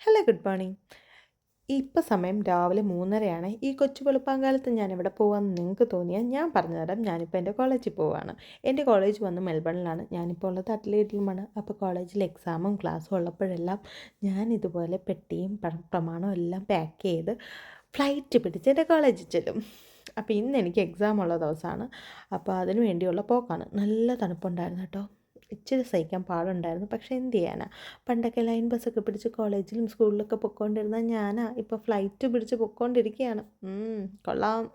Hello, good morning. ഇപ്പം സമയം രാവിലെ 3:30 ഈ കൊച്ചു വെളുപ്പാങ്കാലത്ത് ഞാൻ എവിടെ പോകാമെന്ന് നിങ്ങൾക്ക് തോന്നിയാൽ ഞാൻ പറഞ്ഞുതരാം. ഞാനിപ്പോൾ എൻ്റെ കോളേജിൽ പോവുകയാണ്. എൻ്റെ കോളേജ് വന്ന് മെൽബണിലാണ്. ഞാനിപ്പോൾ ഉള്ളത് അഡ്ലേഡിലുമാണ്. അപ്പോൾ കോളേജിൽ എക്സാമും ക്ലാസ്സും ഉള്ളപ്പോഴെല്ലാം ഞാൻ ഇതുപോലെ പെട്ടിയും പ്രമാണവും എല്ലാം പാക്ക് ചെയ്ത് ഫ്ലൈറ്റ് പിടിച്ച് എൻ്റെ കോളേജിൽ ചെല്ലും. അപ്പോൾ ഇന്ന് എനിക്ക് എക്സാം ഉള്ള ദിവസമാണ്. അപ്പോൾ അതിന് വേണ്ടിയുള്ള പോക്കാണ്. നല്ല തണുപ്പുണ്ടായിരുന്നു കേട്ടോ. ഇച്ചിരി സഹിക്കാൻ പാടുണ്ടായിരുന്നു. പക്ഷേ എന്ത് ചെയ്യാനാ, പണ്ടൊക്കെ ലൈൻ ബസ്സൊക്കെ പിടിച്ച് കോളേജിലും സ്കൂളിലൊക്കെ പൊയ്ക്കൊണ്ടിരുന്ന ഞാനാ ഇപ്പോൾ ഫ്ലൈറ്റ് പിടിച്ച് പൊയ്ക്കൊണ്ടിരിക്കുകയാണ്. കൊള്ളാം,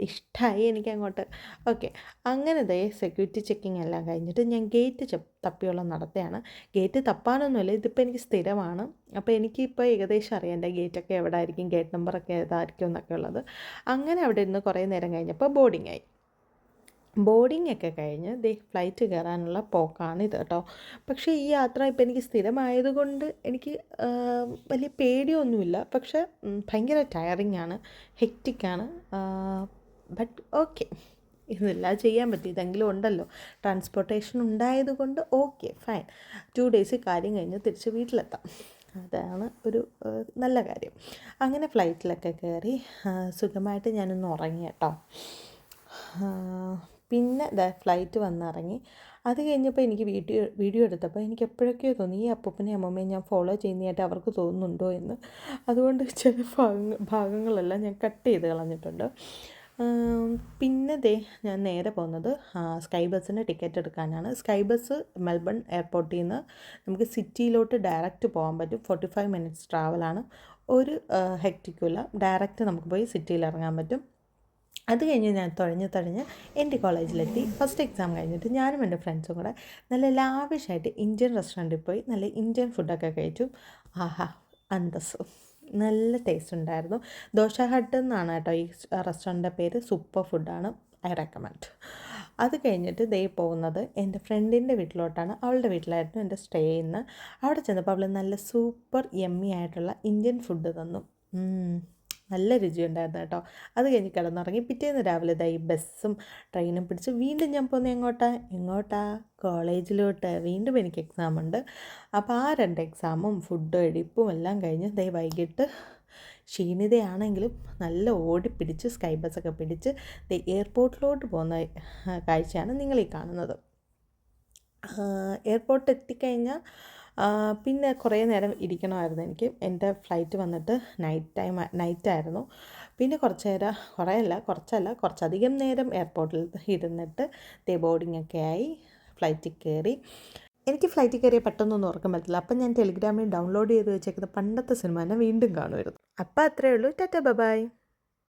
ഇഷ്ടമായി എനിക്കങ്ങോട്ട്. ഓക്കെ, അങ്ങനെ ദേ സെക്യൂരിറ്റി ചെക്കിങ് എല്ലാം കഴിഞ്ഞിട്ട് ഞാൻ ഗേറ്റ് തപ്പിയുള്ള നടത്തുകയാണ്. ഗേറ്റ് തപ്പാനൊന്നുമില്ല, ഇതിപ്പോൾ എനിക്ക് സ്ഥിരമാണ്. അപ്പോൾ എനിക്കിപ്പോൾ ഏകദേശം അറിയാം എൻ്റെ ഗേറ്റൊക്കെ എവിടെ ആയിരിക്കും, ഗേറ്റ് നമ്പറൊക്കെ ഏതായിരിക്കും എന്നൊക്കെ ഉള്ളത്. അങ്ങനെ അവിടെ ഇരുന്ന് കുറേ നേരം കഴിഞ്ഞപ്പോൾ ബോർഡിംഗ് ആയി. ബോർഡിംഗ് ഒക്കെ കഴിഞ്ഞ് ഫ്ലൈറ്റ് കയറാനുള്ള പോക്കാണിത് കേട്ടോ. പക്ഷേ ഈ യാത്ര ഇപ്പോൾ എനിക്ക് സ്ഥിരമായതുകൊണ്ട് എനിക്ക് വലിയ പേടിയൊന്നുമില്ല. പക്ഷേ ഭയങ്കര ടയറിങ് ആണ്, ഹെക്റ്റിക്കാണ്. ബട്ട് ഓക്കെ, ഇതെല്ലാം ചെയ്യാൻ പറ്റും. ഇതെങ്കിലും ഉണ്ടല്ലോ, ട്രാൻസ്പോർട്ടേഷൻ ഉണ്ടായതുകൊണ്ട് ഓക്കെ ഫൈൻ. 2 ഡേയ്സ് കാര്യം കഴിഞ്ഞ് തിരിച്ച് വീട്ടിലെത്താം. അതാണ് ഒരു നല്ല കാര്യം. അങ്ങനെ ഫ്ലൈറ്റിലൊക്കെ കയറി സുഖമായിട്ട് ഞാനൊന്ന് ഉറങ്ങി കേട്ടോ. പിന്നെ ഫ്ലൈറ്റ് വന്നിറങ്ങി. അത് കഴിഞ്ഞപ്പോൾ എനിക്ക് വീഡിയോ എടുത്തപ്പോൾ എനിക്ക് എപ്പോഴൊക്കെയോ തോന്നി ഈ അപ്പൂപ്പനെയും അമ്മമ്മയും ഞാൻ ഫോളോ ചെയ്യുന്നതായിട്ട് അവർക്ക് തോന്നുന്നുണ്ടോ എന്ന്. അതുകൊണ്ട് ചില ഭാഗങ്ങളെല്ലാം ഞാൻ കട്ട് ചെയ്ത് കളഞ്ഞിട്ടുണ്ട്. പിന്നെ ഞാൻ നേരെ പോകുന്നത് സ്കൈ ബസ്സിന് ടിക്കറ്റ് എടുക്കാനാണ്. സ്കൈ ബസ് മെൽബൺ എയർപോർട്ടിൽ നിന്ന് നമുക്ക് സിറ്റിയിലോട്ട് ഡയറക്റ്റ് പോകാൻ പറ്റും. 45 മിനിറ്റ്സ് ട്രാവലാണ്. ഒരു ഹെക്റ്റിക്കുമില്ല, ഡയറക്റ്റ് നമുക്ക് പോയി സിറ്റിയിൽ ഇറങ്ങാൻ പറ്റും. അത് കഴിഞ്ഞ് ഞാൻ തുഴഞ്ഞ് എൻ്റെ കോളേജിലെത്തി. ഫസ്റ്റ് എക്സാം കഴിഞ്ഞിട്ട് ഞാനും എൻ്റെ ഫ്രണ്ട്സും കൂടെ നല്ല ലാവിഷായിട്ട് ഇന്ത്യൻ റെസ്റ്റോറൻറ്റിൽ പോയി നല്ല ഇന്ത്യൻ ഫുഡൊക്കെ കഴിച്ചു. ആഹാ, അന്തസ്സ്, നല്ല ടേസ്റ്റ് ഉണ്ടായിരുന്നു. ദോശ ഹട്ട് എന്നാണ് കേട്ടോ ഈ റെസ്റ്റോറൻറ്റിൻ്റെ പേര്. സൂപ്പർ ഫുഡാണ്, ഐ റെക്കമെൻഡ്. അത് കഴിഞ്ഞിട്ട് പോകുന്നത് എൻ്റെ ഫ്രണ്ടിൻ്റെ വീട്ടിലോട്ടാണ്. അവളുടെ വീട്ടിലായിരുന്നു എൻ്റെ സ്റ്റേ ചെയ്യുന്നത്. അവിടെ ചെന്നപ്പോൾ അവൾ നല്ല സൂപ്പർ യമ്മി ആയിട്ടുള്ള ഇന്ത്യൻ ഫുഡ് തന്നു. നല്ല രുചിയുണ്ടായിരുന്നു കേട്ടോ. അത് കഴിഞ്ഞ് കിടന്നുറങ്ങി. പിറ്റേന്ന് രാവിലെ ഈ ബസ്സും ട്രെയിനും പിടിച്ച് വീണ്ടും ഞാൻ പോകുന്നത് എങ്ങോട്ടാ കോളേജിലോട്ട്. വീണ്ടും എനിക്ക് എക്സാമുണ്ട്. അപ്പോൾ ആ 2 എക്സാമും ഫുഡ് എടുപ്പും എല്ലാം കഴിഞ്ഞ് വൈകിട്ട് ക്ഷീണിതയാണെങ്കിലും നല്ല ഓടിപ്പിടിച്ച് സ്കൈ ബസ്സൊക്കെ പിടിച്ച് എയർപോർട്ടിലോട്ട് പോകുന്ന കാഴ്ചയാണ് നിങ്ങളീ കാണുന്നത്. എയർപോർട്ട് എത്തിക്കഴിഞ്ഞാൽ പിന്നെ കുറേ നേരം ഇരിക്കണമായിരുന്നു എനിക്ക്. എൻ്റെ ഫ്ലൈറ്റ് വന്നിട്ട് നൈറ്റായിരുന്നു. പിന്നെ കുറച്ചധികം നേരം എയർപോർട്ടിൽ ഇരുന്നിട്ട് ബോർഡിംഗ് ഒക്കെ ആയി ഫ്ലൈറ്റിൽ കയറി. എനിക്ക് ഫ്ലൈറ്റിൽ കയറിയാൽ പെട്ടെന്നൊന്നും ഉറക്കം പറ്റില്ല. അപ്പം ഞാൻ ടെലിഗ്രാമിൽ ഡൗൺലോഡ് ചെയ്ത് വെച്ചേക്കുന്ന പണ്ടത്തെ സിനിമ തന്നെ വീണ്ടും കാണുമായിരുന്നു. അപ്പം അത്രയേ ഉള്ളൂ. ടാറ്റാ, ബൈ.